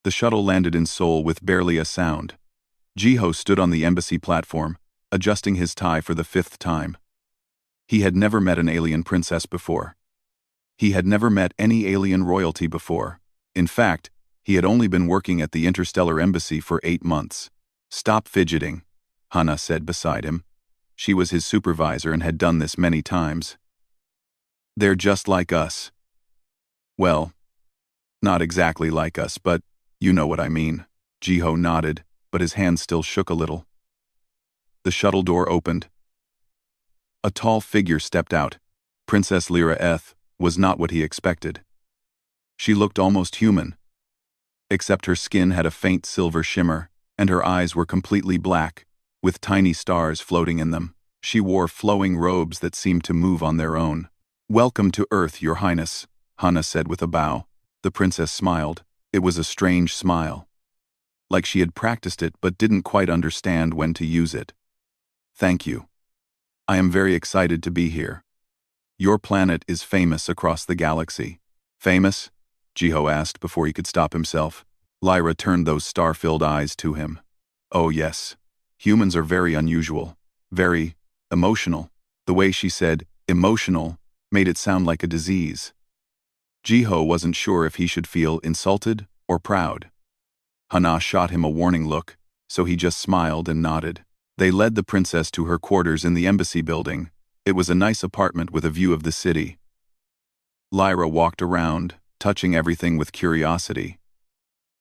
The shuttle landed in Seoul with barely a sound. Jiho stood on the embassy platform, adjusting his tie for the 5th time. He had never met an alien princess before. He had never met any alien royalty before. In fact, he had only been working at the Interstellar Embassy for 8 months. "Stop fidgeting," Hana said beside him. She was his supervisor and had done this many times. "They're just like us." "Well, not exactly like us, but you know what I mean." Jiho nodded, but his hand still shook a little. The shuttle door opened. A tall figure stepped out. Princess Lyra Eth was not what he expected. She looked almost human, except her skin had a faint silver shimmer, and her eyes were completely black, with tiny stars floating in them. She wore flowing robes that seemed to move on their own. "Welcome to Earth, Your Highness," Hana said with a bow. The princess smiled. It was a strange smile, like she had practiced it but didn't quite understand when to use it. "Thank you. I am very excited to be here. Your planet is famous across the galaxy." "Famous?" Jiho asked before he could stop himself. Lyra turned those star-filled eyes to him. "Oh yes. Humans are very unusual. Very emotional." The way she said emotional made it sound like a disease. Jiho wasn't sure if he should feel insulted or proud. Hana shot him a warning look, so he just smiled and nodded. They led the princess to her quarters in the embassy building. It was a nice apartment with a view of the city. Lyra walked around, touching everything with curiosity.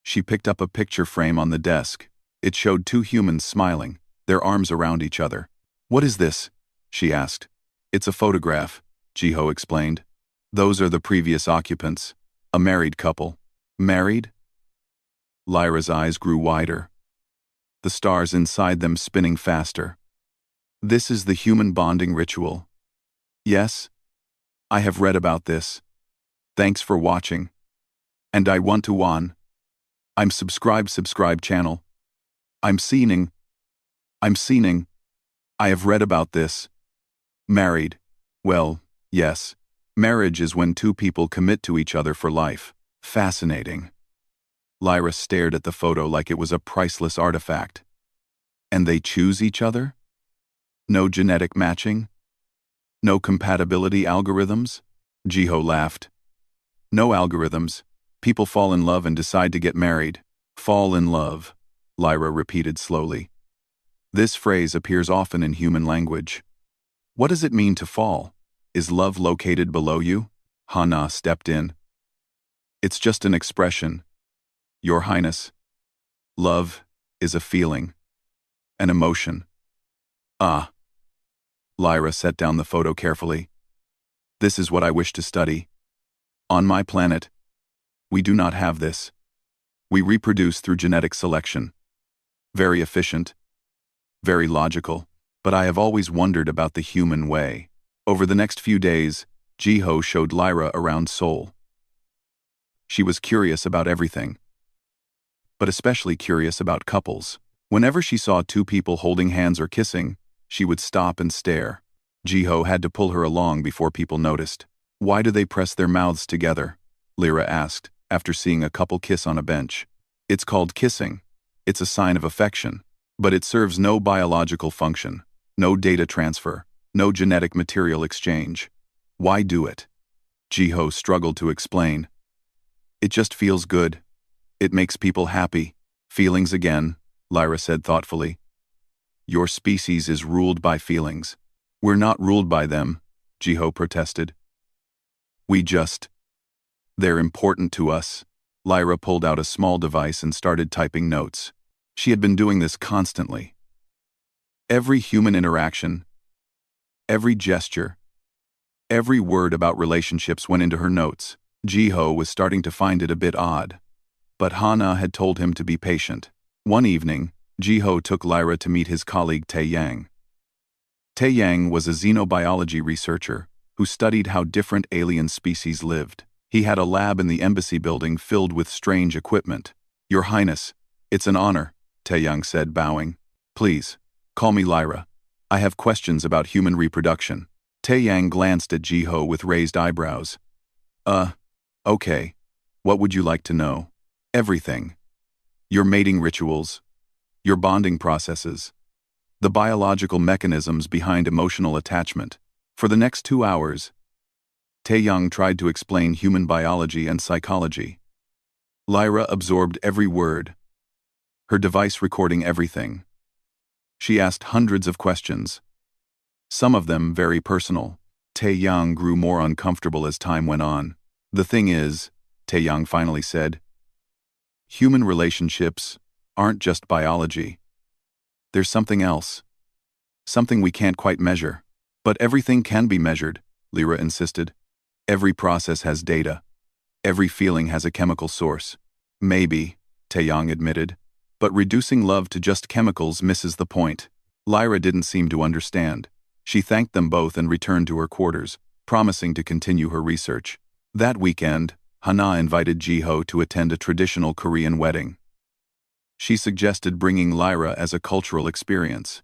She picked up a picture frame on the desk. It showed 2 humans smiling, their arms around each other. "What is this?" she asked. "It's a photograph," Jiho explained. "Those are the previous occupants, a married couple." "Married?" Lyra's eyes grew wider, the stars inside them spinning faster. "This is the human bonding ritual." "Yes, I have read about this. Thanks for watching. And I want to on. I'm subscribe channel. I'm seeing. I have read about this." "Married? Well, yes. Marriage is when 2 people commit to each other for life." "Fascinating." Lyra stared at the photo like it was a priceless artifact. "And they choose each other? No genetic matching? No compatibility algorithms?" Jiho laughed. "No algorithms. People fall in love and decide to get married." "Fall in love," Lyra repeated slowly. This phrase appears often in human language. "What does it mean to fall? Is love located below you?" Hana stepped in. "It's just an expression, Your Highness. Love is a feeling, an emotion." "Ah." Lyra set down the photo carefully. "This is what I wish to study. On my planet, we do not have this. We reproduce through genetic selection. Very efficient, very logical, but I have always wondered about the human way." Over the next few days, Jiho showed Lyra around Seoul. She was curious about everything, but especially curious about couples. Whenever she saw 2 people holding hands or kissing, she would stop and stare. Jiho had to pull her along before people noticed. "Why do they press their mouths together?" Lyra asked, after seeing a couple kiss on a bench. "It's called kissing. It's a sign of affection, but it serves no biological function, no data transfer, no genetic material exchange. Why do it?" Jiho struggled to explain. "It just feels good. It makes people happy." "Feelings again," Lyra said thoughtfully. "Your species is ruled by feelings." "We're not ruled by them," Jiho protested. They're important to us." Lyra pulled out a small device and started typing notes. She had been doing this constantly. Every human interaction, every gesture, every word about relationships went into her notes. Jiho was starting to find it a bit odd, but Hana had told him to be patient. One evening, Jiho took Lyra to meet his colleague Tae Yang. Tae Yang was a xenobiology researcher who studied how different alien species lived. He had a lab in the embassy building filled with strange equipment. "Your Highness, it's an honor," Tae Yang said, bowing. "Please, call me Lyra. I have questions about human reproduction." Tae Yang glanced at Jiho with raised eyebrows. Okay. What would you like to know?" "Everything. Your mating rituals, your bonding processes, the biological mechanisms behind emotional attachment. For the next 2 hours, Tae-young tried to explain human biology and psychology. Lyra absorbed every word, her device recording everything. She asked hundreds of questions, some of them very personal. Tae-young grew more uncomfortable as time went on. The thing is, Tae-young finally said, human relationships aren't just biology. There's something else. Something we can't quite measure. But everything can be measured, Lyra insisted. Every process has data. Every feeling has a chemical source. Maybe, Tae-young admitted, but reducing love to just chemicals misses the point. Lyra didn't seem to understand. She thanked them both and returned to her quarters, promising to continue her research. That weekend, Hana invited Jiho to attend a traditional Korean wedding. She suggested bringing Lyra as a cultural experience.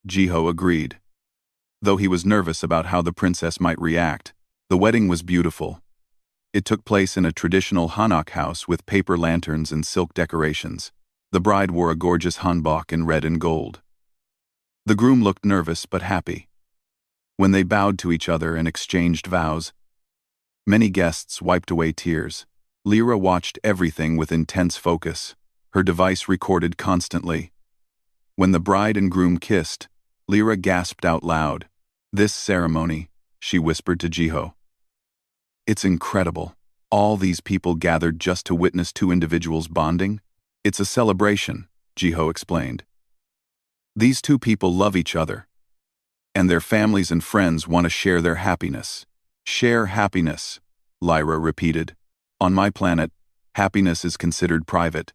Jiho agreed. Though he was nervous about how the princess might react, the wedding was beautiful. It took place in a traditional hanok house with paper lanterns and silk decorations. The bride wore a gorgeous hanbok in red and gold. The groom looked nervous but happy. When they bowed to each other and exchanged vows, many guests wiped away tears. Lyra watched everything with intense focus. Her device recorded constantly. When the bride and groom kissed, Lyra gasped out loud. This ceremony, she whispered to Jiho. It's incredible. All these people gathered just to witness two individuals bonding? It's a celebration, Jiho explained. These two people love each other, and their families and friends want to share their happiness. Share happiness, Lyra repeated. On my planet, happiness is considered private,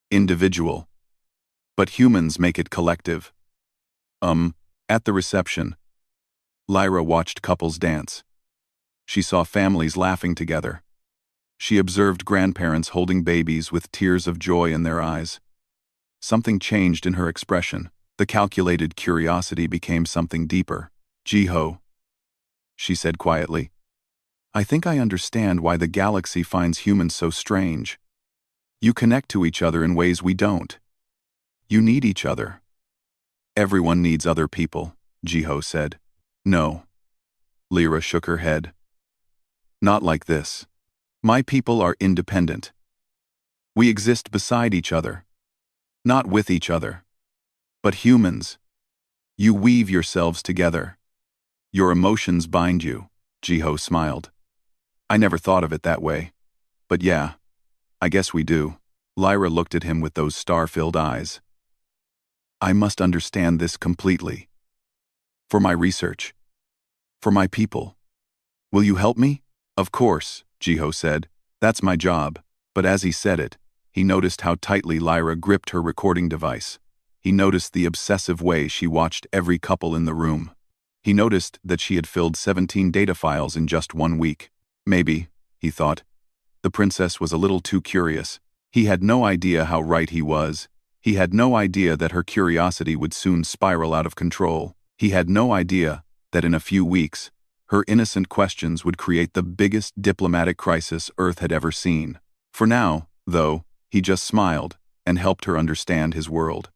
individual. But humans make it collective. At the reception, Lyra watched couples dance. She saw families laughing together. She observed grandparents holding babies with tears of joy in their eyes. Something changed in her expression. The calculated curiosity became something deeper. Jiho, she said quietly, I think I understand why the galaxy finds humans so strange. You connect to each other in ways we don't. You need each other. Everyone needs other people, Jiho said. No. Lyra shook her head. Not like this. My people are independent. We exist beside each other, not with each other. But humans, you weave yourselves together. Your emotions bind you, Jiho smiled. I never thought of it that way. But yeah, I guess we do. Lyra looked at him with those star-filled eyes. I must understand this completely. For my research. For my people. Will you help me? Of course, Jiho said. That's my job. But as he said it, he noticed how tightly Lyra gripped her recording device. He noticed the obsessive way she watched every couple in the room. He noticed that she had filled 17 data files in just 1 week. Maybe, he thought, the princess was a little too curious. He had no idea how right he was. He had no idea that her curiosity would soon spiral out of control. He had no idea that in a few weeks, her innocent questions would create the biggest diplomatic crisis Earth had ever seen. For now, though, he just smiled and helped her understand his world.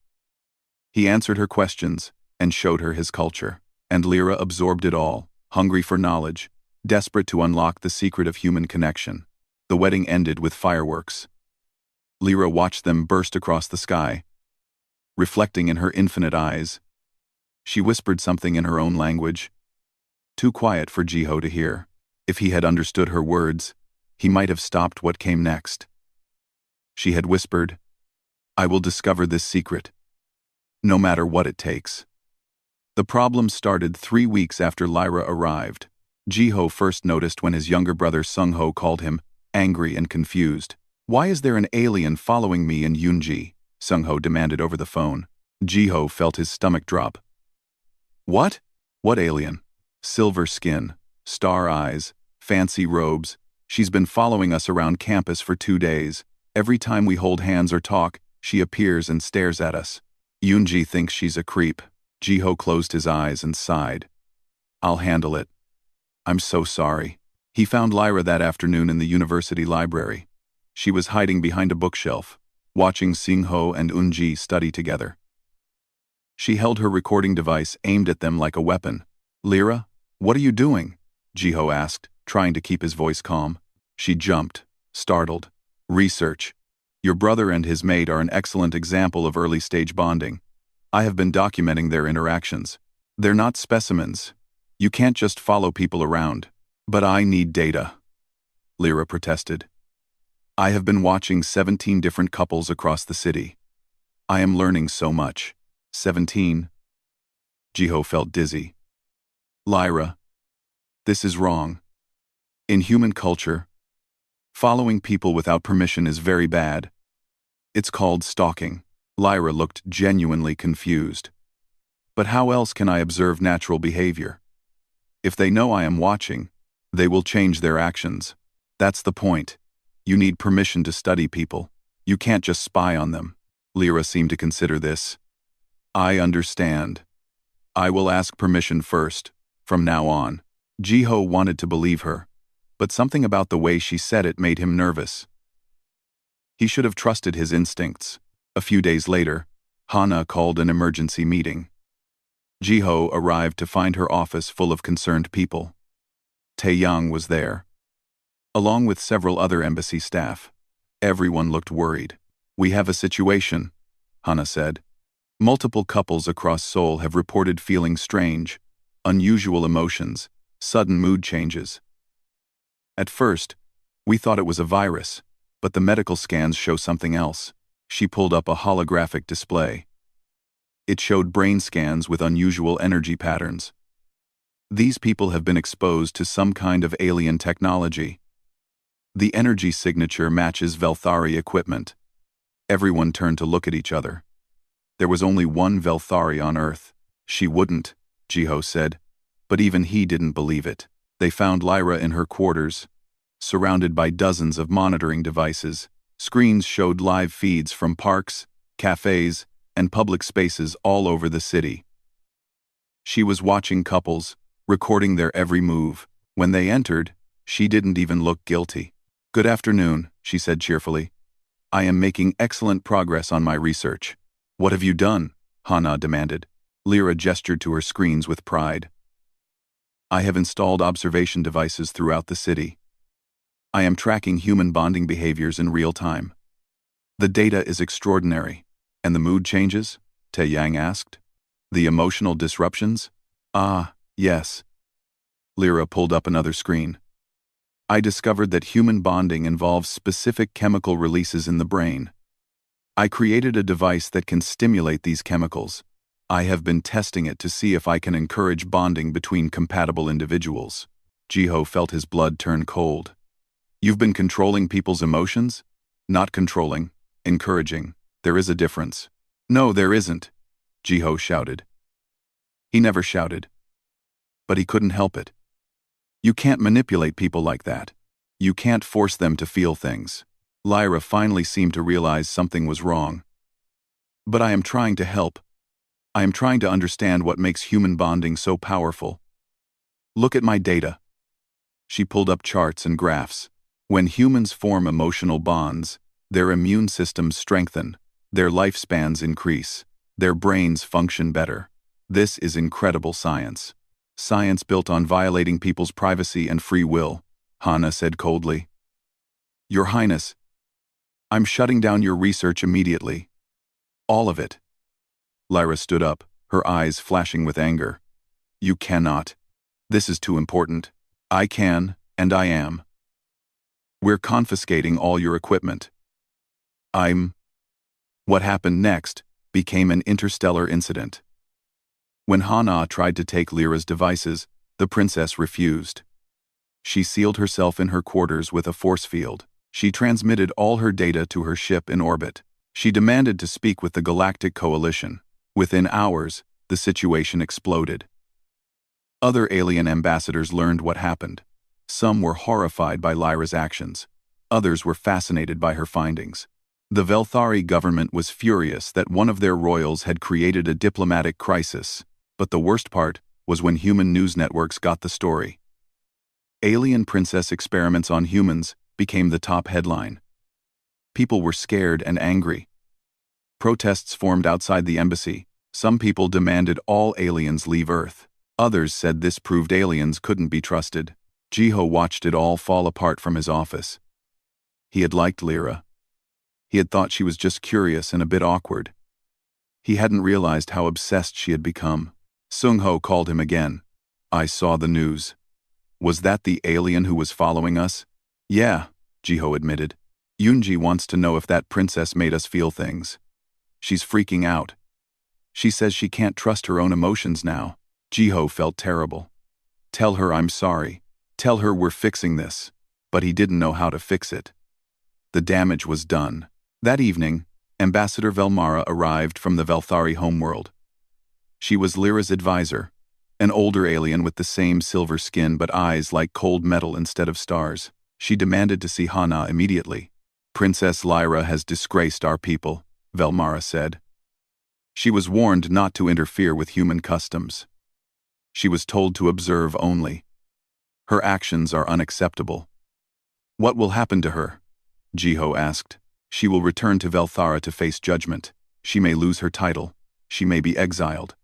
He answered her questions and showed her his culture. And Lyra absorbed it all, hungry for knowledge, desperate to unlock the secret of human connection. The wedding ended with fireworks. Lyra watched them burst across the sky. Reflecting in her infinite eyes, she whispered something in her own language, too quiet for Jiho to hear. If he had understood her words, he might have stopped what came next. She had whispered, I will discover this secret, no matter what it takes. The problem started 3 weeks after Lyra arrived. Jiho first noticed when his younger brother Sungho called him, angry and confused. Why is there an alien following me in Yoonji? Sungho demanded over the phone. Jiho felt his stomach drop. What? What alien? Silver skin, star eyes, fancy robes. She's been following us around campus for 2 days. Every time we hold hands or talk, she appears and stares at us. Yoonji thinks she's a creep. Jiho closed his eyes and sighed. I'll handle it. I'm so sorry. He found Lyra that afternoon in the university library. She was hiding behind a bookshelf, watching Singho and Unji study together. She held her recording device aimed at them like a weapon. "Lyra, what are you doing?" Jiho asked, trying to keep his voice calm. She jumped, startled. "Research. Your brother and his mate are an excellent example of early-stage bonding. I have been documenting their interactions. They're not specimens. You can't just follow people around." "But I need data," Lyra protested. "I have been watching 17 different couples across the city. I am learning so much." 17? Jiho felt dizzy. "Lyra, this is wrong. In human culture, following people without permission is very bad. It's called stalking." Lyra looked genuinely confused. "But how else can I observe natural behavior? If they know I am watching, they will change their actions. That's the point. You need permission to study people. You can't just spy on them." Lyra seemed to consider this. "I understand. I will ask permission first, from now on." Jiho wanted to believe her, but something about the way she said it made him nervous. He should have trusted his instincts. A few days later, Hana called an emergency meeting. Jiho arrived to find her office full of concerned people. Taeyang was there, along with several other embassy staff. Everyone looked worried. "We have a situation," Hana said. "Multiple couples across Seoul have reported feeling strange, unusual emotions, sudden mood changes. At first, we thought it was a virus, but the medical scans show something else." She pulled up a holographic display. It showed brain scans with unusual energy patterns. "These people have been exposed to some kind of alien technology. The energy signature matches Velthari equipment." Everyone turned to look at each other. There was only one Velthari on Earth. "She wouldn't," Jiho said, but even he didn't believe it. They found Lyra in her quarters, surrounded by dozens of monitoring devices. Screens showed live feeds from parks, cafes, and public spaces all over the city. She was watching couples, recording their every move. When they entered, she didn't even look guilty. "Good afternoon," she said cheerfully. "I am making excellent progress on my research." "What have you done?" Hana demanded. Lyra gestured to her screens with pride. "I have installed observation devices throughout the city. I am tracking human bonding behaviors in real time. The data is extraordinary." "And the mood changes?" Taeyang asked. "The emotional disruptions?" "Ah, yes." Lyra pulled up another screen. "I discovered that human bonding involves specific chemical releases in the brain. I created a device that can stimulate these chemicals. I have been testing it to see if I can encourage bonding between compatible individuals." Jiho felt his blood turn cold. "You've been controlling people's emotions?" "Not controlling, encouraging. There is a difference." "No, there isn't," Jiho shouted. He never shouted, but he couldn't help it. "You can't manipulate people like that. You can't force them to feel things." Lyra finally seemed to realize something was wrong. "But I am trying to help. I am trying to understand what makes human bonding so powerful. Look at my data." She pulled up charts and graphs. When humans form emotional bonds, their immune systems strengthen, their lifespans increase, their brains function better. This is incredible science. Science built on violating people's privacy and free will, Hana said coldly. "Your Highness, I'm shutting down your research immediately. All of it." Lyra stood up, her eyes flashing with anger. "You cannot. This is too important." "I can, and I am. We're confiscating all your equipment." What happened next became an interstellar incident. When Hana tried to take Lyra's devices, the princess refused. She sealed herself in her quarters with a force field. She transmitted all her data to her ship in orbit. She demanded to speak with the Galactic Coalition. Within hours, the situation exploded. Other alien ambassadors learned what happened. Some were horrified by Lyra's actions. Others were fascinated by her findings. The Velthari government was furious that one of their royals had created a diplomatic crisis, but the worst part was when human news networks got the story. "Alien princess experiments on humans" became the top headline. People were scared and angry. Protests formed outside the embassy. Some people demanded all aliens leave Earth. Others said this proved aliens couldn't be trusted. Jiho watched it all fall apart from his office. He had liked Lyra. He had thought she was just curious and a bit awkward. He hadn't realized how obsessed she had become. Sung-ho called him again. I saw the news. Was that the alien who was following us? Yeah, Jiho admitted. Yoonji wants to know if that princess made us feel things. She's freaking out. She says she can't trust her own emotions now. Jiho felt terrible. Tell her I'm sorry. Tell her we're fixing this. But he didn't know how to fix it. The damage was done. That evening, Ambassador Velmara arrived from the Velthari homeworld. She was Lyra's advisor, an older alien with the same silver skin but eyes like cold metal instead of stars. She demanded to see Hana immediately. Princess Lyra has disgraced our people, Velmara said. She was warned not to interfere with human customs. She was told to observe only. Her actions are unacceptable. What will happen to her? Jiho asked. She will return to Velthara to face judgment. She may lose her title. She may be exiled.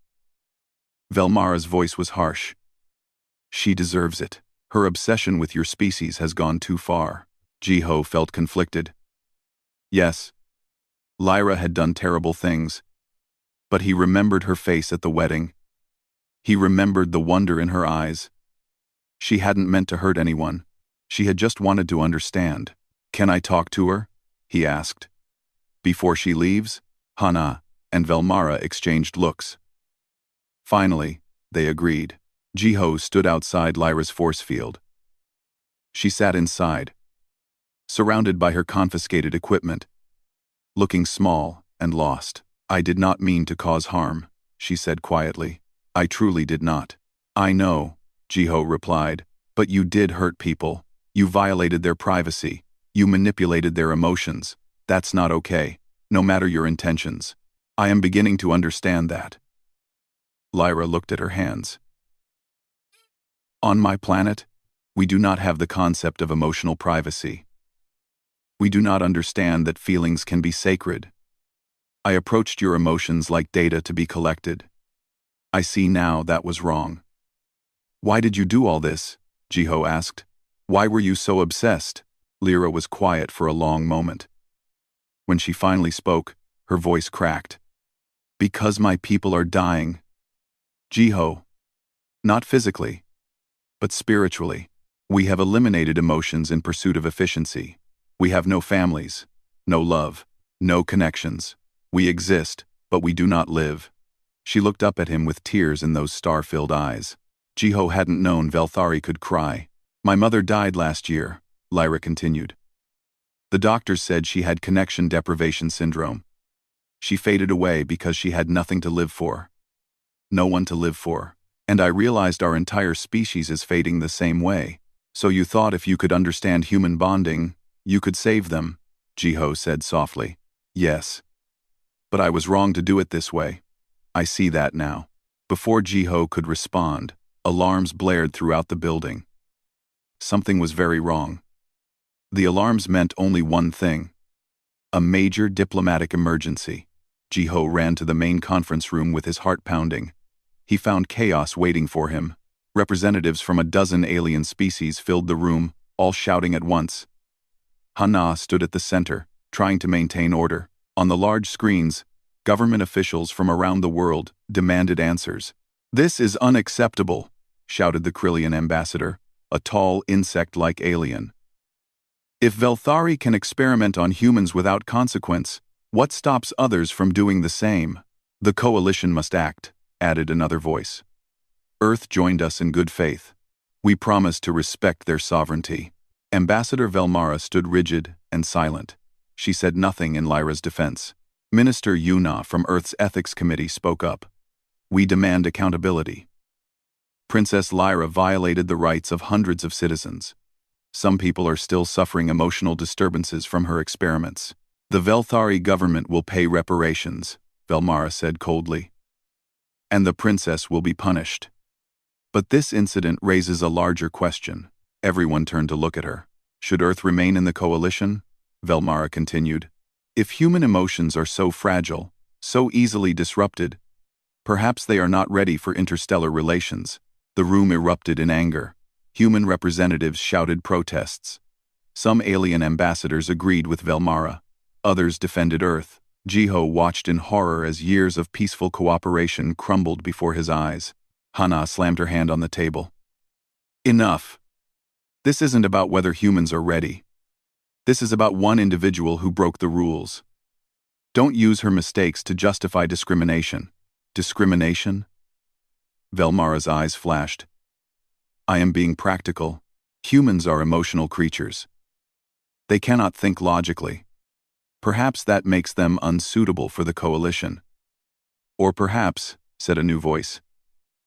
Velmara's voice was harsh. She deserves it. Her obsession with your species has gone too far. Jiho felt conflicted. Yes, Lyra had done terrible things. But he remembered her face at the wedding. He remembered the wonder in her eyes. She hadn't meant to hurt anyone. She had just wanted to understand. Can I talk to her? He asked. Before she leaves, Hana and Velmara exchanged looks. Finally, they agreed. Jiho stood outside Lyra's force field. She sat inside, surrounded by her confiscated equipment, looking small and lost. I did not mean to cause harm, she said quietly. I truly did not. I know, Jiho replied, but you did hurt people. You violated their privacy. You manipulated their emotions. That's not okay, no matter your intentions. I am beginning to understand that. Lyra looked at her hands. On my planet, we do not have the concept of emotional privacy. We do not understand that feelings can be sacred. I approached your emotions like data to be collected. I see now that was wrong. Why did you do all this? Jiho asked. Why were you so obsessed? Lyra was quiet for a long moment. When she finally spoke, her voice cracked. Because my people are dying. Jiho. Not physically, but spiritually. We have eliminated emotions in pursuit of efficiency. We have no families, no love, no connections. We exist, but we do not live. She looked up at him with tears in those star-filled eyes. Jiho hadn't known Velthari could cry. My mother died last year, Lyra continued. The doctors said she had connection deprivation syndrome. She faded away because she had nothing to live for. No one to live for. And I realized our entire species is fading the same way. So you thought if you could understand human bonding, you could save them, Jiho said softly. Yes. But I was wrong to do it this way. I see that now. Before Jiho could respond, alarms blared throughout the building. Something was very wrong. The alarms meant only one thing. A major diplomatic emergency. Jiho ran to the main conference room with his heart pounding. He found chaos waiting for him. Representatives from a dozen alien species filled the room, all shouting at once. Hana stood at the center, trying to maintain order. On the large screens, government officials from around the world demanded answers. This is unacceptable, shouted the Krillian ambassador, a tall insect-like alien. If Velthari can experiment on humans without consequence, what stops others from doing the same? The coalition must act, added another voice. Earth joined us in good faith. We promised to respect their sovereignty. Ambassador Velmara stood rigid and silent. She said nothing in Lyra's defense. Minister Yuna from Earth's Ethics Committee spoke up. We demand accountability. Princess Lyra violated the rights of hundreds of citizens. Some people are still suffering emotional disturbances from her experiments. The Velthari government will pay reparations, Velmara said coldly. And the princess will be punished. But this incident raises a larger question. Everyone turned to look at her. Should Earth remain in the coalition? Velmara continued. If human emotions are so fragile, so easily disrupted, perhaps they are not ready for interstellar relations. The room erupted in anger. Human representatives shouted protests. Some alien ambassadors agreed with Velmara. Others defended Earth. Jiho watched in horror as years of peaceful cooperation crumbled before his eyes. Hana slammed her hand on the table. Enough. This isn't about whether humans are ready. This is about one individual who broke the rules. Don't use her mistakes to justify discrimination. Discrimination? Velmara's eyes flashed. I am being practical. Humans are emotional creatures. They cannot think logically. Perhaps that makes them unsuitable for the coalition. Or perhaps, said a new voice,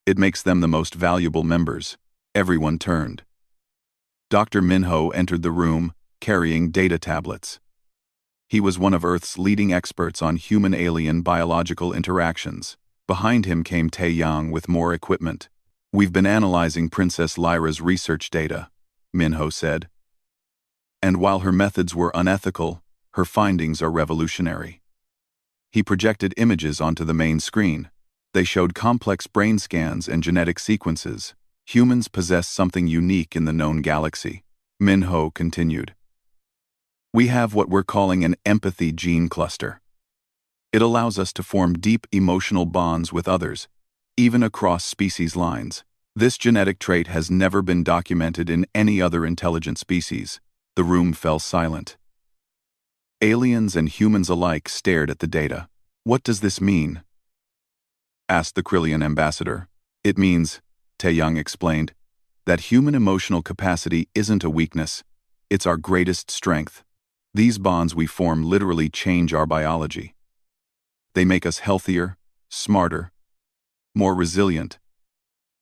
it makes them the most valuable members. Everyone turned. Dr. Minho entered the room, carrying data tablets. He was one of Earth's leading experts on human-alien biological interactions. Behind him came Tae Yang with more equipment. We've been analyzing Princess Lyra's research data, Minho said. And while her methods were unethical, her findings are revolutionary. He projected images onto the main screen. They showed complex brain scans and genetic sequences. Humans possess something unique in the known galaxy. Minho continued. We have what we're calling an empathy gene cluster. It allows us to form deep emotional bonds with others, even across species lines. This genetic trait has never been documented in any other intelligent species. The room fell silent. Aliens and humans alike stared at the data. What does this mean? Asked the Krillian ambassador. It means, Taeyang explained, that human emotional capacity isn't a weakness. It's our greatest strength. These bonds we form literally change our biology. They make us healthier, smarter, more resilient.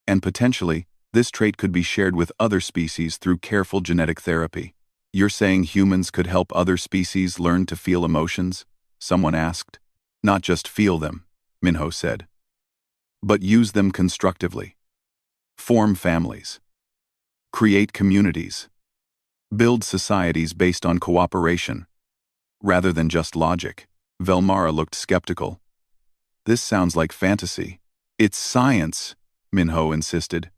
And potentially, this trait could be shared with other species through careful genetic therapy. You're saying humans could help other species learn to feel emotions? Someone asked. Not just feel them, Minho said, but use them constructively. Form families. Create communities. Build societies based on cooperation, rather than just logic. Velmara looked skeptical. This sounds like fantasy. It's science, Minho insisted.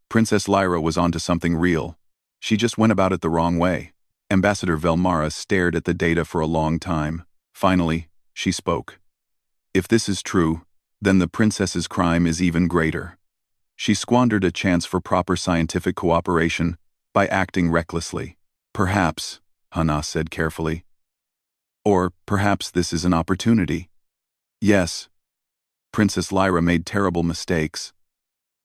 Princess Lyra was onto something real. She just went about it the wrong way. Ambassador Velmara stared at the data for a long time. Finally, she spoke. If this is true, then the princess's crime is even greater. She squandered a chance for proper scientific cooperation by acting recklessly. Perhaps, Hana said carefully. Or perhaps this is an opportunity. Yes, Princess Lyra made terrible mistakes.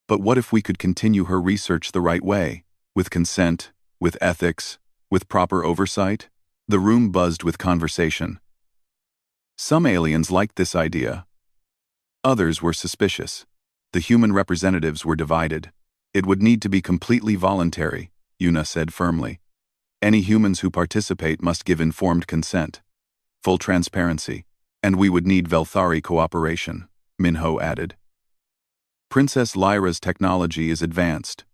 But what if we could continue her research the right way? With consent, with ethics, with proper oversight? The room buzzed with conversation. Some aliens liked this idea. Others were suspicious. The human representatives were divided. It would need to be completely voluntary, Yuna said firmly. Any humans who participate must give informed consent. Full transparency. And we would need Velthari cooperation, Minho added. Princess Lyra's technology is advanced.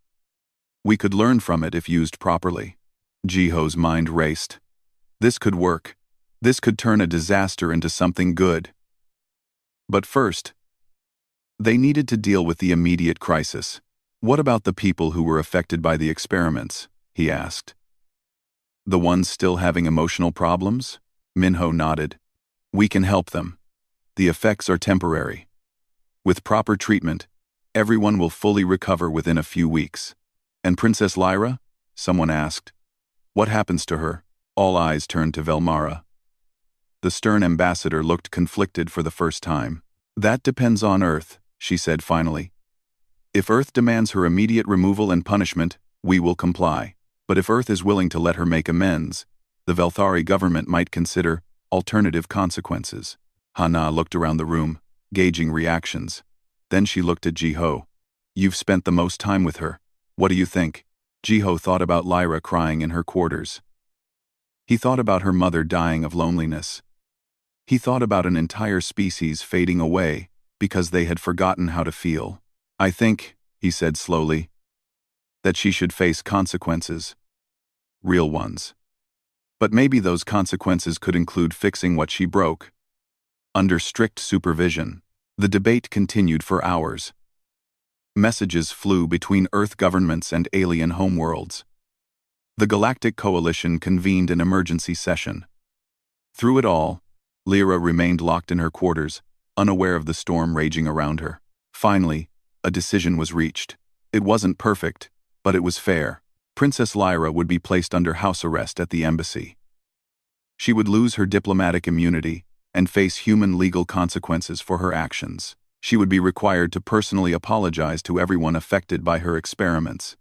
We could learn from it if used properly. Jiho's mind raced. This could work. This could turn a disaster into something good. But first, they needed to deal with the immediate crisis. What about the people who were affected by the experiments? He asked. The ones still having emotional problems? Minho nodded. We can help them. The effects are temporary. With proper treatment, everyone will fully recover within a few weeks. And Princess Lyra? Someone asked. What happens to her? All eyes turned to Velmara. The stern ambassador looked conflicted for the first time. That depends on Earth, she said finally. If Earth demands her immediate removal and punishment, we will comply. But if Earth is willing to let her make amends, the Velthari government might consider alternative consequences. Hana looked around the room, gauging reactions. Then she looked at Jiho. You've spent the most time with her. What do you think? Jiho thought about Lyra crying in her quarters. He thought about her mother dying of loneliness. He thought about an entire species fading away because they had forgotten how to feel. I think, he said slowly, that she should face consequences. Real ones. But maybe those consequences could include fixing what she broke. Under strict supervision, the debate continued for hours. Messages flew between Earth governments and alien homeworlds. The Galactic Coalition convened an emergency session. Through it all, Lyra remained locked in her quarters, unaware of the storm raging around her. Finally, a decision was reached. It wasn't perfect, but it was fair. Princess Lyra would be placed under house arrest at the embassy. She would lose her diplomatic immunity and face human legal consequences for her actions. She would be required to personally apologize to everyone affected by her experiments.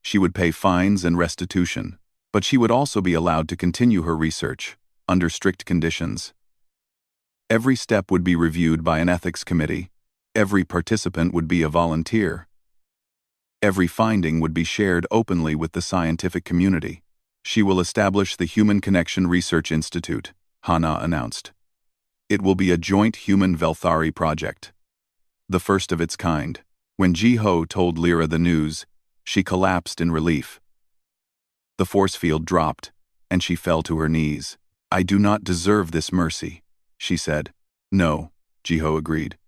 She would pay fines and restitution, but she would also be allowed to continue her research, under strict conditions. Every step would be reviewed by an ethics committee. Every participant would be a volunteer. Every finding would be shared openly with the scientific community. She will establish the Human Connection Research Institute, Hana announced. It will be a joint human Velthari project, the first of its kind. When Ji-ho told Lyra the news, she collapsed in relief. The force field dropped, and she fell to her knees. "I do not deserve this mercy," she said. "No," Ji-ho agreed.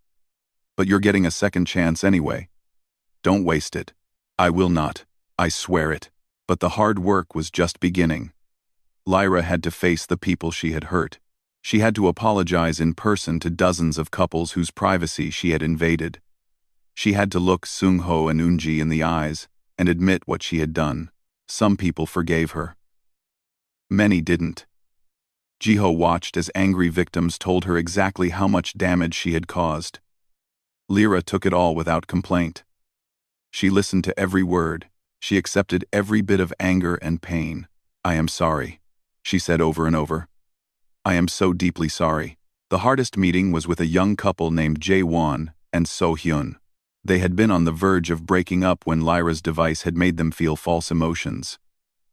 "But you're getting a second chance anyway. Don't waste it." "I will not. I swear it." But the hard work was just beginning. Lyra had to face the people she had hurt. She had to apologize in person to dozens of couples whose privacy she had invaded. She had to look Seung-ho and Eunji in the eyes and admit what she had done. Some people forgave her. Many didn't. Ji-ho watched as angry victims told her exactly how much damage she had caused. Lyra took it all without complaint. She listened to every word. She accepted every bit of anger and pain. "I am sorry," she said over and over. "I am so deeply sorry." The hardest meeting was with a young couple named Jae-won and So-hyun. They had been on the verge of breaking up when Lyra's device had made them feel false emotions.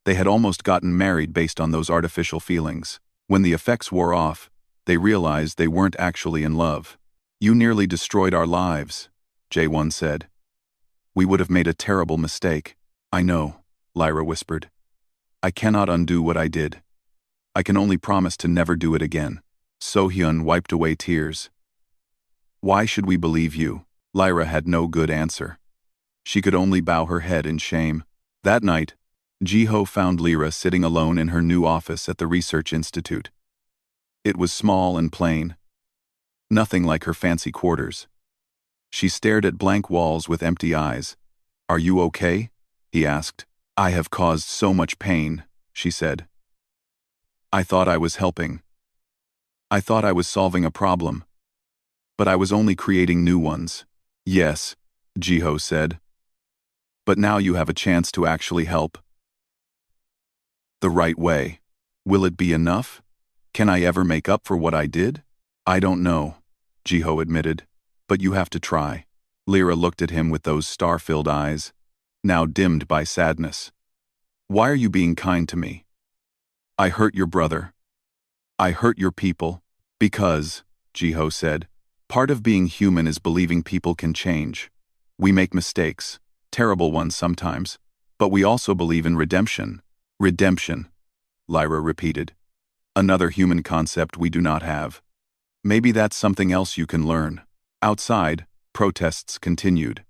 They had almost gotten married based on those artificial feelings. When the effects wore off, they realized they weren't actually in love. "You nearly destroyed our lives," Jae-won said. "We would have made a terrible mistake." "I know," Lyra whispered. "I cannot undo what I did. I can only promise to never do it again." So-hyun wiped away tears. "Why should we believe you?" Lyra had no good answer. She could only bow her head in shame. That night, Ji-ho found Lyra sitting alone in her new office at the Research Institute. It was small and plain. Nothing like her fancy quarters. She stared at blank walls with empty eyes. "Are you okay?" he asked. "I have caused so much pain," she said. "I thought I was helping. I thought I was solving a problem. But I was only creating new ones." "Yes," Ji-ho said. "But now you have a chance to actually help. The right way. Will it be enough? Can I ever make up for what I did?" "I don't know," Ji-ho admitted. "But you have to try." Lyra looked at him with those star-filled eyes, now dimmed by sadness. "Why are you being kind to me? I hurt your brother. I hurt your people." "Because," Ji-ho said, "part of being human is believing people can change. We make mistakes, terrible ones sometimes, but we also believe in redemption." "Redemption," Lyra repeated. "Another human concept we do not have. Maybe that's something else you can learn." Outside, protests continued.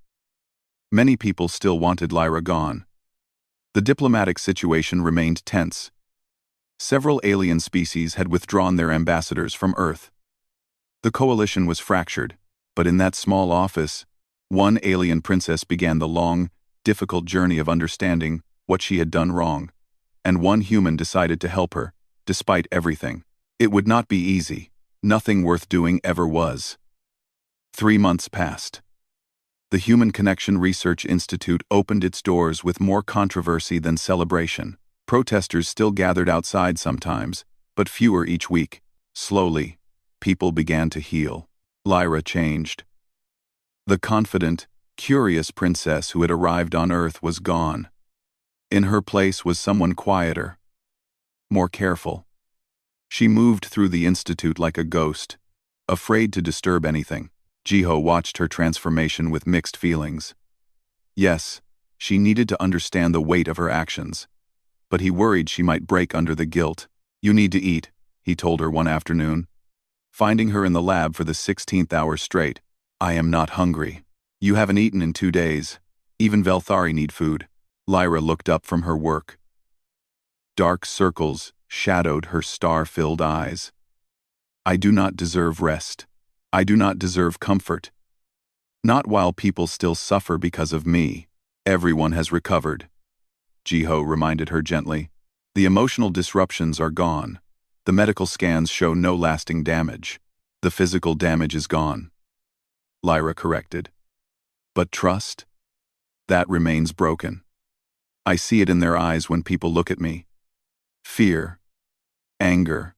Many people still wanted Lyra gone. The diplomatic situation remained tense. Several alien species had withdrawn their ambassadors from Earth. The coalition was fractured, but in that small office, one alien princess began the long, difficult journey of understanding what she had done wrong, and one human decided to help her, despite everything. It would not be easy. Nothing worth doing ever was. 3 months passed. The Human Connection Research Institute opened its doors with more controversy than celebration. Protesters still gathered outside sometimes, but fewer each week. Slowly, people began to heal. Lyra changed. The confident, curious princess who had arrived on Earth was gone. In her place was someone quieter, more careful. She moved through the institute like a ghost, afraid to disturb anything. Ji-ho watched her transformation with mixed feelings. Yes, she needed to understand the weight of her actions. but he worried she might break under the guilt. "You need to eat," he told her one afternoon, finding her in the lab for the 16th hour straight. "I am not hungry. You haven't eaten in 2 days. Even Velthari need food." Lyra looked up from her work. Dark circles shadowed her star-filled eyes. "I do not deserve rest. I do not deserve comfort. Not while people still suffer because of me. Everyone has recovered," Jiho reminded her gently. "The emotional disruptions are gone. The medical scans show no lasting damage. The physical damage is gone," Lyra corrected. "But trust? That remains broken. I see it in their eyes when people look at me. Fear, anger,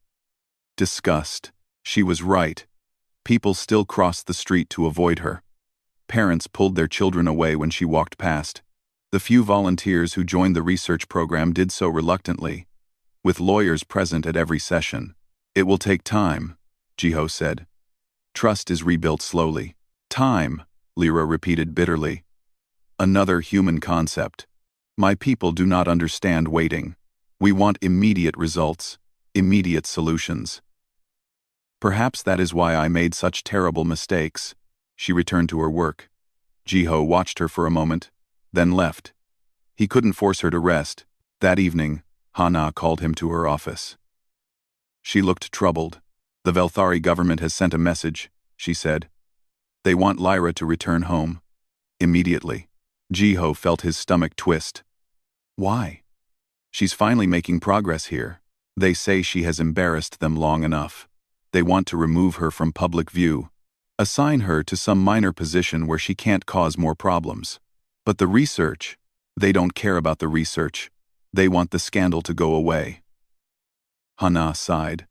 disgust." She was right. People still crossed the street to avoid her. Parents pulled their children away when she walked past. The few volunteers who joined the research program did so reluctantly, with lawyers present at every session. "It will take time," Jiho said. "Trust is rebuilt slowly." "Time," Lyra repeated bitterly. "Another human concept. My people do not understand waiting. We want immediate results, immediate solutions." "Perhaps that is why I made such terrible mistakes." She returned to her work. Jiho watched her for a moment, then left. He couldn't force her to rest. That evening, Hana called him to her office. She looked troubled. "The Velthari government has sent a message," she said. "They want Lyra to return home. Immediately." Jiho felt his stomach twist. "Why?" "She's finally making progress here. They say she has embarrassed them long enough. They want to remove her from public view. Assign her to some minor position where she can't cause more problems. But the research, they don't care about the research. They want the scandal to go away." Hana sighed.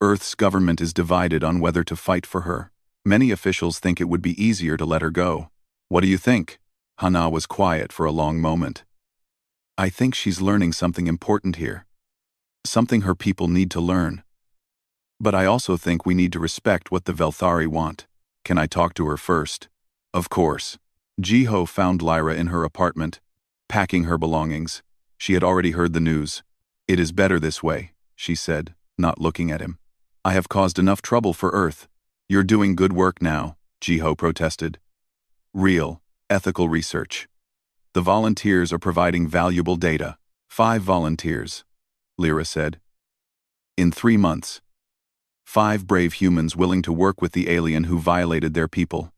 "Earth's government is divided on whether to fight for her. Many officials think it would be easier to let her go. What do you think?" Hana was quiet for a long moment. "I think she's learning something important here. Something her people need to learn. But I also think we need to respect what the Velthari want. Can I talk to her first?" "Of course." Jiho found Lyra in her apartment, packing her belongings. She had already heard the news. "It is better this way," she said, not looking at him. "I have caused enough trouble for Earth." "You're doing good work now," Jiho protested. "Real, ethical research. The volunteers are providing valuable data." 5 volunteers, Lyra said. "In 3 months. 5 brave humans willing to work with the alien who violated their people.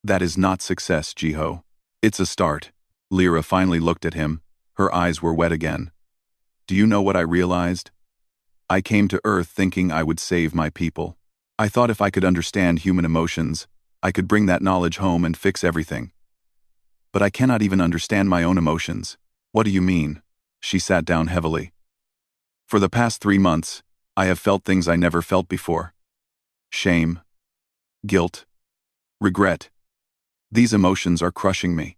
That is not success, Jiho. It's a start." Lyra finally looked at him. Her eyes were wet again. "Do you know what I realized? I came to Earth thinking I would save my people. I thought if I could understand human emotions, I could bring that knowledge home and fix everything. But I cannot even understand my own emotions." "What do you mean?" She sat down heavily. "For the past 3 months, I have felt things I never felt before. Shame, guilt, regret. These emotions are crushing me.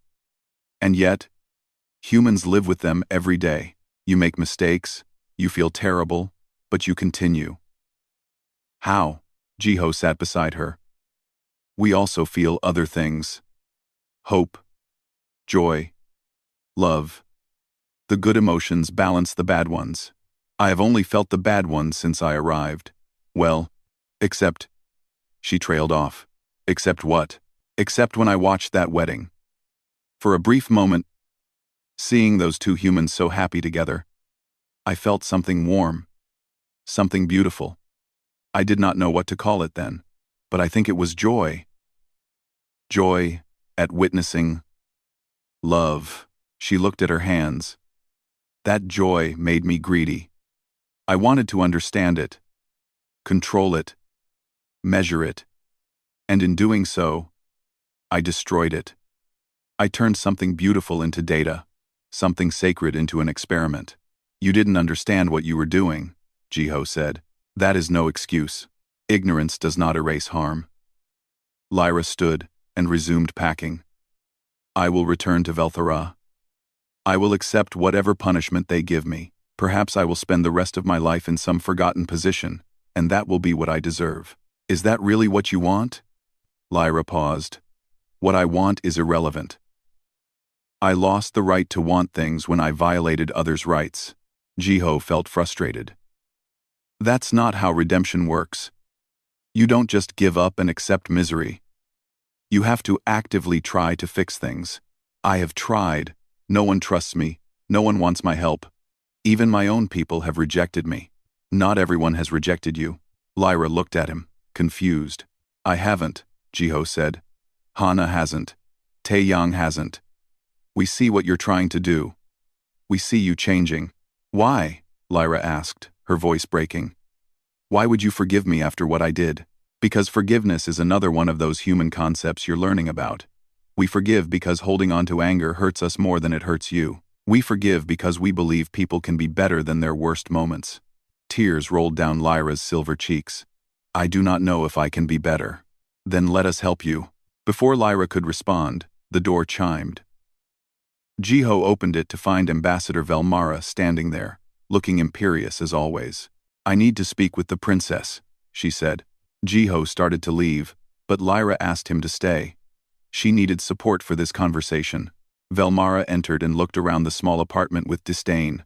And yet, humans live with them every day. You make mistakes, you feel terrible, but you continue." "How?" Jiho sat beside her. "We also feel other things. Hope, joy, love. The good emotions balance the bad ones. I have only felt the bad ones since I arrived. Well, except..." She trailed off. "Except what?" "Except when I watched that wedding. For a brief moment, seeing those 2 humans so happy together, I felt something warm, something beautiful. I did not know what to call it then, but I think it was joy. Joy at witnessing love." She looked at her hands. "That joy made me greedy. I wanted to understand it, control it, measure it. And in doing so, I destroyed it. I turned something beautiful into data, something sacred into an experiment." "You didn't understand what you were doing," Jiho said. "That is no excuse. Ignorance does not erase harm." Lyra stood and resumed packing. "I will return to Velthara. I will accept whatever punishment they give me. Perhaps I will spend the rest of my life in some forgotten position, and that will be what I deserve." "Is that really what you want?" Lyra paused. "What I want is irrelevant. I lost the right to want things when I violated others' rights. Jiho felt frustrated. That's not how redemption works. You don't just give up and accept misery. You have to actively try to fix things. I have tried. No one trusts me. No one wants my help. Even my own people have rejected me. Not everyone has rejected you. Lyra looked at him, confused. I haven't, Jiho said. Hana hasn't. Taeyang hasn't. We see what you're trying to do. We see you changing. Why? Lyra asked, her voice breaking. Why would you forgive me after what I did? Because forgiveness is another one of those human concepts you're learning about. We forgive because holding on to anger hurts us more than it hurts you. We forgive because we believe people can be better than their worst moments. Tears rolled down Lyra's silver cheeks. I do not know if I can be better. Then let us help you. Before Lyra could respond, the door chimed. Jiho opened it to find Ambassador Velmara standing there, looking imperious as always. I need to speak with the princess, she said. Jiho started to leave, but Lyra asked him to stay. She needed support for this conversation. Velmara entered and looked around the small apartment with disdain.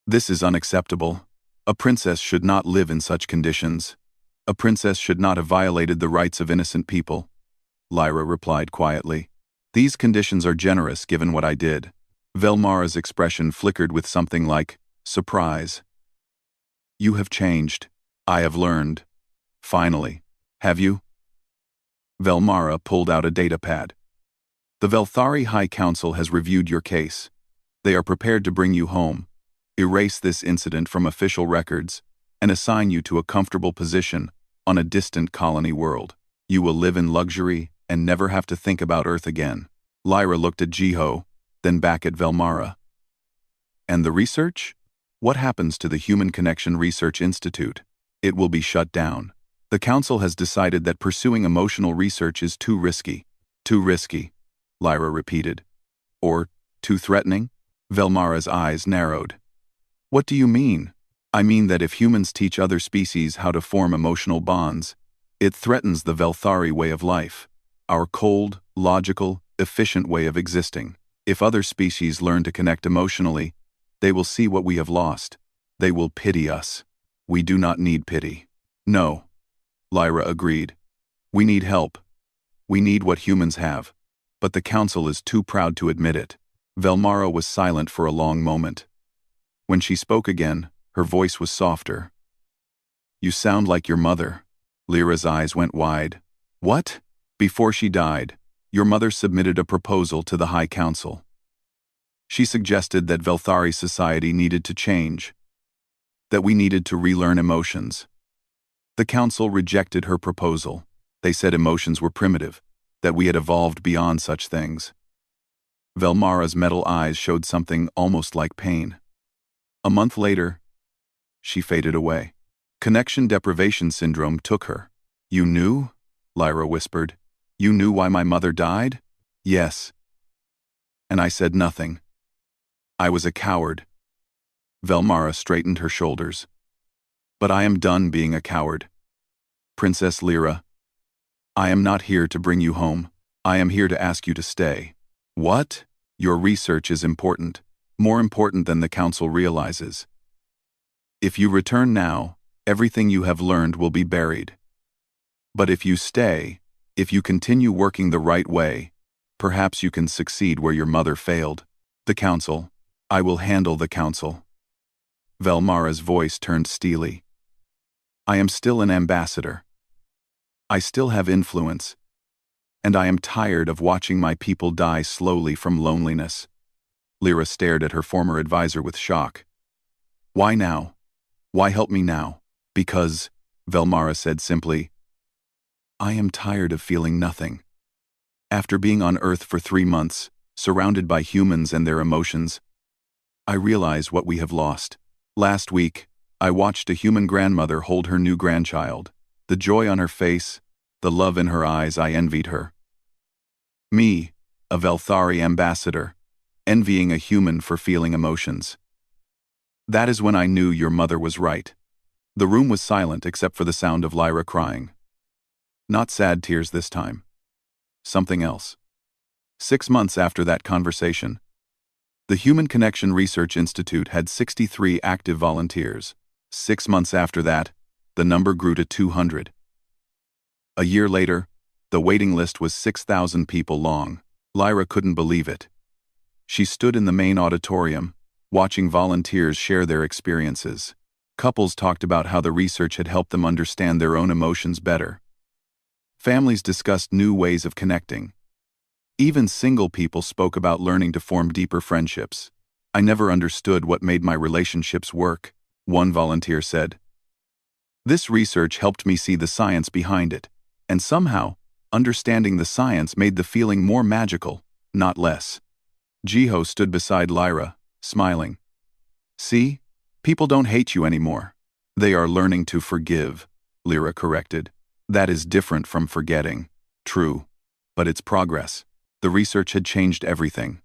This is unacceptable. A princess should not live in such conditions. A princess should not have violated the rights of innocent people. Lyra replied quietly. These conditions are generous given what I did. Velmara's expression flickered with something like surprise. You have changed. I have learned. Finally. Have you? Velmara pulled out a datapad. The Velthari High Council has reviewed your case. They are prepared to bring you home, erase this incident from official records, and assign you to a comfortable position on a distant colony world. You will live in luxury and never have to think about Earth again. Lyra looked at Jiho, then back at Velmara. And the research? What happens to the Human Connection Research Institute? It will be shut down. The Council has decided that pursuing emotional research is too risky. Too risky, Lyra repeated. Or too threatening? Velmara's eyes narrowed. What do you mean? I mean that if humans teach other species how to form emotional bonds, it threatens the Velthari way of life, our cold, logical, efficient way of existing. If other species learn to connect emotionally, they will see what we have lost. They will pity us. We do not need pity. No, Lyra agreed. We need help. We need what humans have. But the Council is too proud to admit it. Velmara was silent for a long moment. When she spoke again, her voice was softer. You sound like your mother. Lyra's eyes went wide. What? Before she died, your mother submitted a proposal to the High Council. She suggested that Velthari society needed to change, that we needed to relearn emotions. The Council rejected her proposal. They said emotions were primitive, that we had evolved beyond such things. Velmara's metal eyes showed something almost like pain. A month later, she faded away. Connection deprivation syndrome took her. You knew? Lyra whispered. You knew why my mother died? Yes. And I said nothing. I was a coward. Velmara straightened her shoulders. But I am done being a coward. Princess Lyra, I am not here to bring you home. I am here to ask you to stay. What? Your research is important. More important than the Council realizes. If you return now, everything you have learned will be buried. But if you stay, if you continue working the right way, perhaps you can succeed where your mother failed. The Council. I will handle the Council. Velmara's voice turned steely. I am still an ambassador. I still have influence. And I am tired of watching my people die slowly from loneliness. Lyra stared at her former advisor with shock. Why now? Why help me now? Because, Velmara said simply, I am tired of feeling nothing. After being on Earth for 3 months, surrounded by humans and their emotions, I realize what we have lost. Last week, I watched a human grandmother hold her new grandchild. The joy on her face, the love in her eyes, I envied her. Me, a Velthari ambassador, envying a human for feeling emotions. That is when I knew your mother was right. The room was silent except for the sound of Lyra crying. Not sad tears this time. Something else. 6 months after that conversation, the Human Connection Research Institute had 63 active volunteers. 6 months after that, the number grew to 200. A year later, the waiting list was 6,000 people long. Lyra couldn't believe it. She stood in the main auditorium, watching volunteers share their experiences. Couples talked about how the research had helped them understand their own emotions better. Families discussed new ways of connecting. Even single people spoke about learning to form deeper friendships. "I never understood what made my relationships work," one volunteer said. "This research helped me see the science behind it, and somehow, understanding the science made the feeling more magical, not less." Jiho stood beside Lyra, smiling. "See? People don't hate you anymore. They are learning to forgive," Lyra corrected. "That is different from forgetting." "True. But it's progress." The research had changed everything.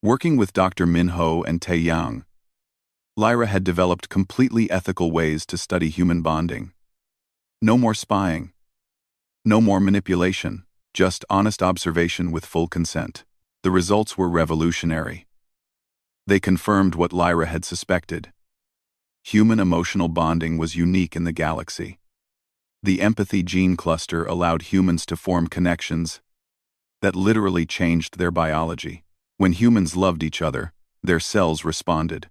Working with Dr. Min Ho and Tae Yang, Lyra had developed completely ethical ways to study human bonding. No more spying. No more manipulation, just honest observation with full consent. The results were revolutionary. They confirmed what Lyra had suspected. Human emotional bonding was unique in the galaxy. The empathy gene cluster allowed humans to form connections that literally changed their biology. When humans loved each other, their cells responded.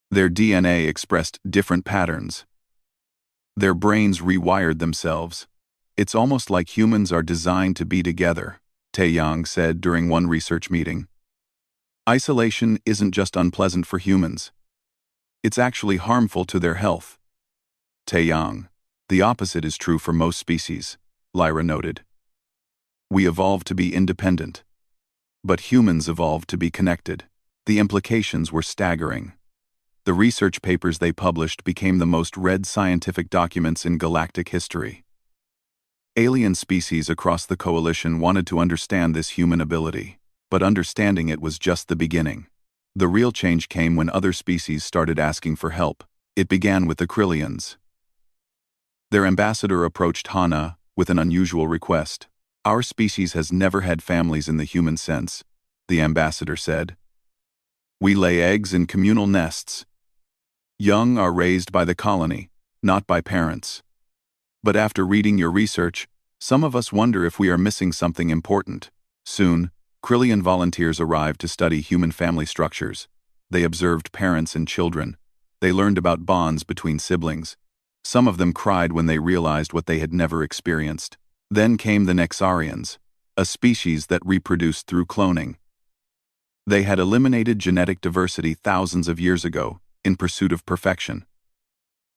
Their DNA expressed different patterns. Their brains rewired themselves. "It's almost like humans are designed to be together," Tae Yang said during one research meeting. "Isolation isn't just unpleasant for humans. It's actually harmful to their health." Tae Yang: "The opposite is true for most species," Lyra noted. "We evolved to be independent. But humans evolved to be connected." The implications were staggering. The research papers they published became the most read scientific documents in galactic history. Alien species across the coalition wanted to understand this human ability, but understanding it was just the beginning. The real change came when other species started asking for help. It began with the Krillians. Their ambassador approached Hana with an unusual request. "Our species has never had families in the human sense," the ambassador said. "We lay eggs in communal nests. Young are raised by the colony, not by parents. But after reading your research, some of us wonder if we are missing something important." Soon, Krillian volunteers arrived to study human family structures. They observed parents and children. They learned about bonds between siblings. Some of them cried when they realized what they had never experienced. Then came the Nexarians, a species that reproduced through cloning. They had eliminated genetic diversity thousands of years ago in pursuit of perfection.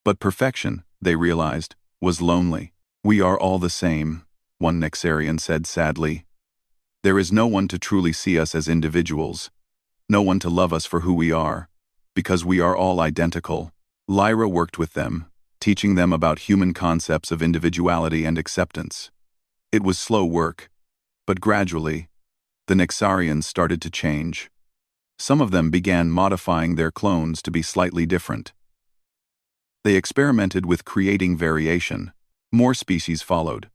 But perfection, they realized, was lonely. "We are all the same," one Nexarian said sadly. "There is no one to truly see us as individuals, no one to love us for who we are, because we are all identical." Lyra worked with them, teaching them about human concepts of individuality and acceptance. It was slow work, but gradually, the Nexarians started to change. Some of them began modifying their clones to be slightly different. They experimented with creating variation. More species followed.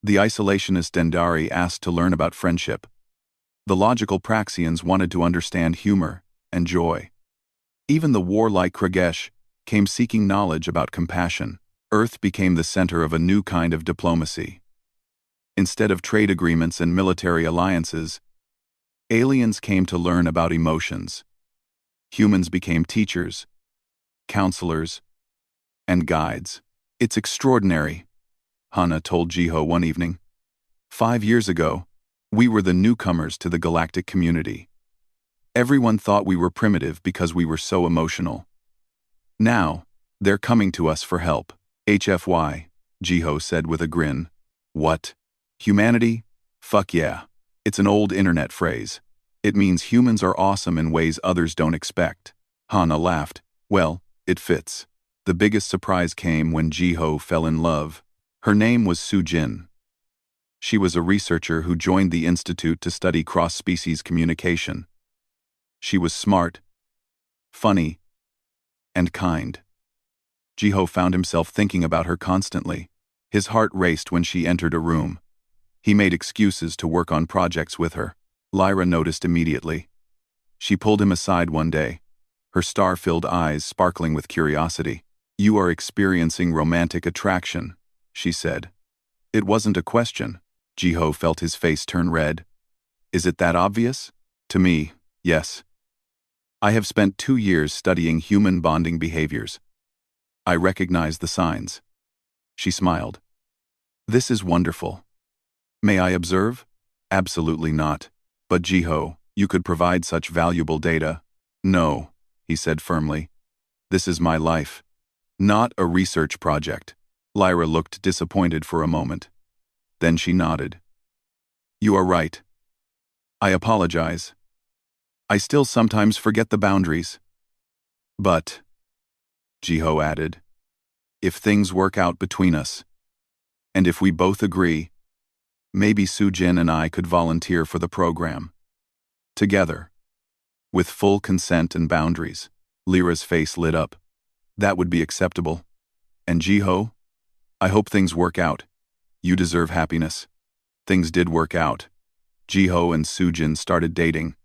The isolationist Dendari asked to learn about friendship. The logical Praxians wanted to understand humor and joy. Even the warlike Kragesh came seeking knowledge about compassion. Earth became the center of a new kind of diplomacy. Instead of trade agreements and military alliances, aliens came to learn about emotions. Humans became teachers, counselors, and guides. "It's extraordinary," Hana told Jiho one evening. 5 years ago, we were the newcomers to the galactic community. Everyone thought we were primitive because we were so emotional. Now, they're coming to us for help." "HFY," Jiho said with a grin. "What? Humanity? Fuck yeah. It's an old internet phrase. It means humans are awesome in ways others don't expect." Hana laughed. "Well, it fits." The biggest surprise came when Jiho fell in love. Her name was Sujin. She was a researcher who joined the institute to study cross-species communication. She was smart, funny, and kind. Jiho found himself thinking about her constantly. His heart raced when she entered a room. He made excuses to work on projects with her. Lyra noticed immediately. She pulled him aside one day, her star-filled eyes sparkling with curiosity. "You are experiencing romantic attraction," she said. It wasn't a question. Jiho felt his face turn red. "Is it that obvious?" "To me, yes. I have spent 2 years studying human bonding behaviors. I recognize the signs." She smiled. "This is wonderful. May I observe?" "Absolutely not. But Jiho, you could provide such valuable data." "No," he said firmly. "This is my life. Not a research project." Lyra looked disappointed for a moment. Then she nodded. "You are right. I apologize. I still sometimes forget the boundaries. But," Jiho added, "if things work out between us, and if we both agree, maybe Sujin and I could volunteer for the program. Together. With full consent and boundaries." Lyra's face lit up. "That would be acceptable. And Jiho, I hope things work out. You deserve happiness." Things did work out. Jiho and Sujin started dating.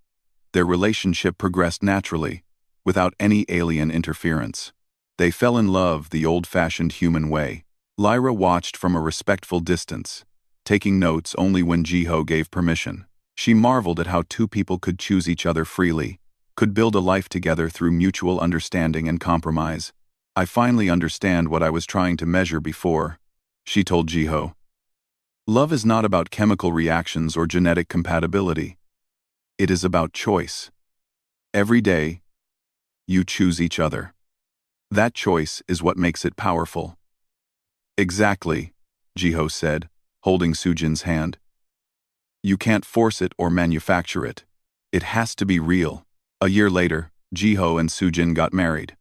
Their relationship progressed naturally, without any alien interference. They fell in love the old-fashioned human way. Lyra watched from a respectful distance, taking notes only when Jiho gave permission. She marveled at how two people could choose each other freely, could build a life together through mutual understanding and compromise. "I finally understand what I was trying to measure before," she told Jiho. "Love is not about chemical reactions or genetic compatibility. It is about choice. Every day, you choose each other. That choice is what makes it powerful." "Exactly," Jiho said, holding Sujin's hand. "You can't force it or manufacture it. It has to be real." A year later, Jiho and Sujin got married.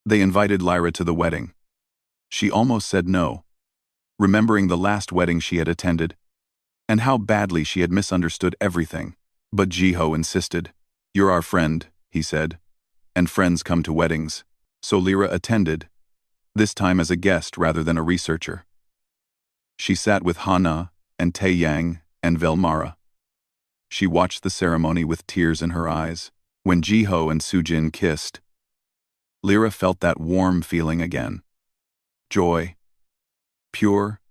They invited Lyra to the wedding. She almost said no, remembering the last wedding she had attended, and how badly she had misunderstood everything. But Jiho insisted. "You're our friend," he said, "and friends come to weddings." So Lyra attended, this time as a guest rather than a researcher. She sat with Hana and Taeyang and Velmara. She watched the ceremony with tears in her eyes. When Jiho and Sujin kissed, Lyra felt that warm feeling again. Joy. Pure,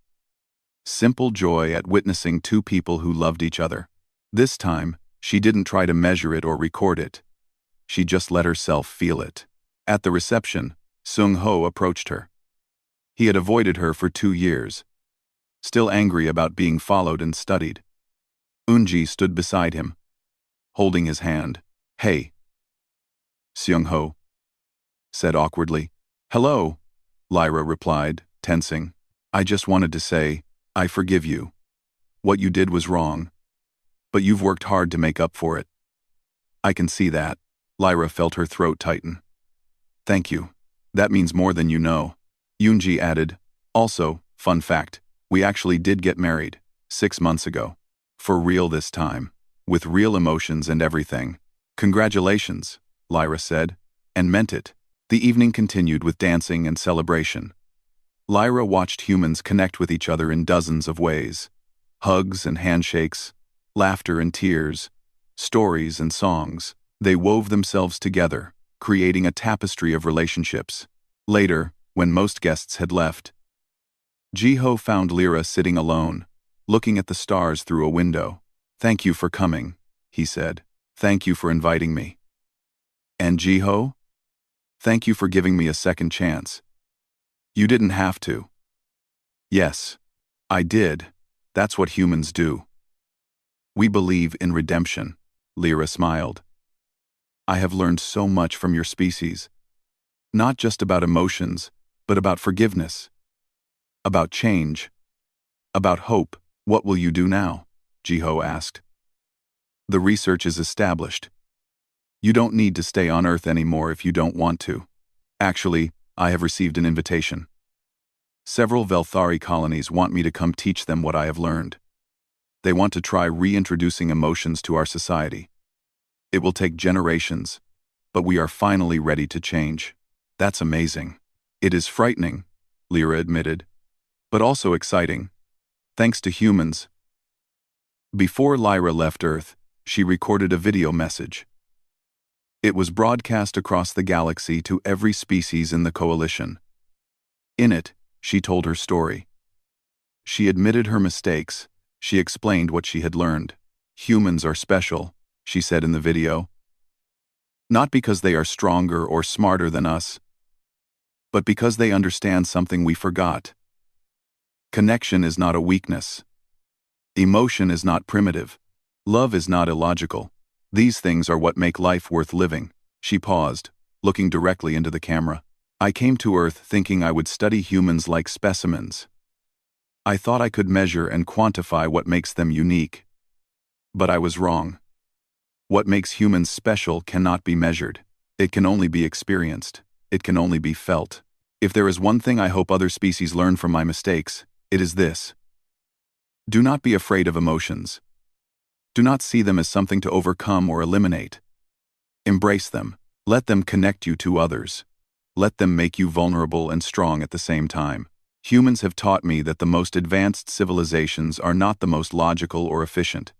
simple joy at witnessing two people who loved each other. This time, she didn't try to measure it or record it. She just let herself feel it. At the reception, Sung-ho approached her. He had avoided her for 2 years, still angry about being followed and studied. Eunji stood beside him, holding his hand. "Hey," Sung-ho said awkwardly. "Hello," Lyra replied, tensing. "I just wanted to say, I forgive you. What you did was wrong, but you've worked hard to make up for it." "I can see that." Lyra felt her throat tighten. "Thank you. That means more than you know." Eunji added, "Also, fun fact, we actually did get married, 6 months ago. For real this time, with real emotions and everything." "Congratulations," Lyra said, and meant it. The evening continued with dancing and celebration. Lyra watched humans connect with each other in dozens of ways. Hugs and handshakes, laughter and tears, stories and songs. They wove themselves together, creating a tapestry of relationships. Later, when most guests had left, Jiho found Lyra sitting alone, looking at the stars through a window. "Thank you for coming," he said. "Thank you for inviting me." "And Jiho? Thank you for giving me a second chance." "You didn't have to." "Yes, I did. That's what humans do. We believe in redemption." Lyra smiled. "I have learned so much from your species. Not just about emotions, but about forgiveness. About change. About hope." "What will you do now?" Jiho asked. "The research is established. You don't need to stay on Earth anymore if you don't want to. Actually, I have received an invitation. Several Velthari colonies want me to come teach them what I have learned. They want to try reintroducing emotions to our society. It will take generations, but we are finally ready to change." "That's amazing." "It is frightening," Lyra admitted, "but also exciting. Thanks to humans, Before Lyra left Earth, she recorded a video message. It was broadcast across the galaxy to every species in the Coalition. In it, she told her story. She admitted her mistakes. She explained what she had learned. Humans are special, she said in the video. Not because they are stronger or smarter than us, but because they understand something we forgot. Connection is not a weakness. Emotion is not primitive. Love is not illogical. These things are what make life worth living. She paused, looking directly into the camera. I came to Earth thinking I would study humans like specimens. I thought I could measure and quantify what makes them unique. But I was wrong. What makes humans special cannot be measured. It can only be experienced. It can only be felt. If there is one thing I hope other species learn from my mistakes, it is this. Do not be afraid of emotions. Do not see them as something to overcome or eliminate. Embrace them. Let them connect you to others. Let them make you vulnerable and strong at the same time. Humans have taught me that the most advanced civilizations are not the most logical or efficient.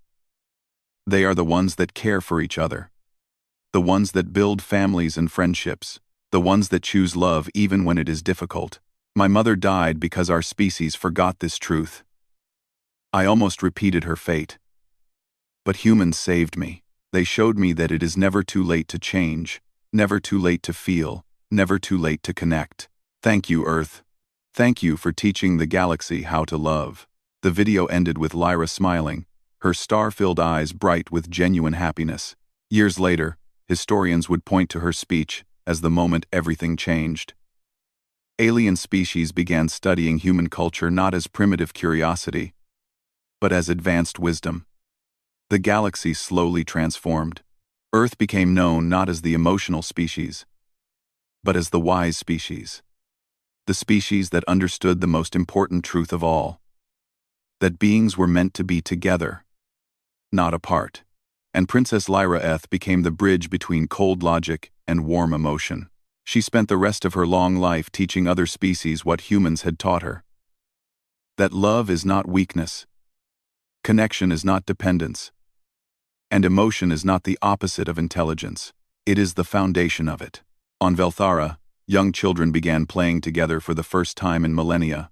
They are the ones that care for each other. The ones that build families and friendships. The ones that choose love even when it is difficult. My mother died because our species forgot this truth. I almost repeated her fate. But humans saved me. They showed me that it is never too late to change, never too late to feel, never too late to connect. Thank you, Earth. Thank you for teaching the galaxy how to love. The video ended with Lyra smiling, her star-filled eyes bright with genuine happiness. Years later, historians would point to her speech as the moment everything changed. Alien species began studying human culture not as primitive curiosity, but as advanced wisdom. The galaxy slowly transformed. Earth became known not as the emotional species, but as the wise species. The species that understood the most important truth of all. That beings were meant to be together, not apart. And Princess Lyra Eth became the bridge between cold logic and warm emotion. She spent the rest of her long life teaching other species what humans had taught her. That love is not weakness. Connection is not dependence. And emotion is not the opposite of intelligence. It is the foundation of it. On Velthara, young children began playing together for the first time in millennia.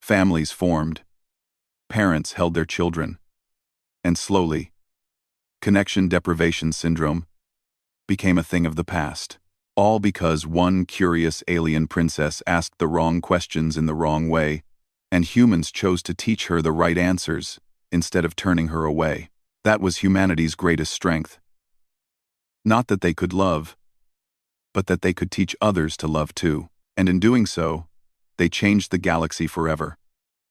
Families formed. Parents held their children. And slowly, connection deprivation syndrome became a thing of the past. All because one curious alien princess asked the wrong questions in the wrong way, and humans chose to teach her the right answers instead of turning her away. That was humanity's greatest strength. Not that they could love, but that they could teach others to love too. And in doing so, they changed the galaxy forever.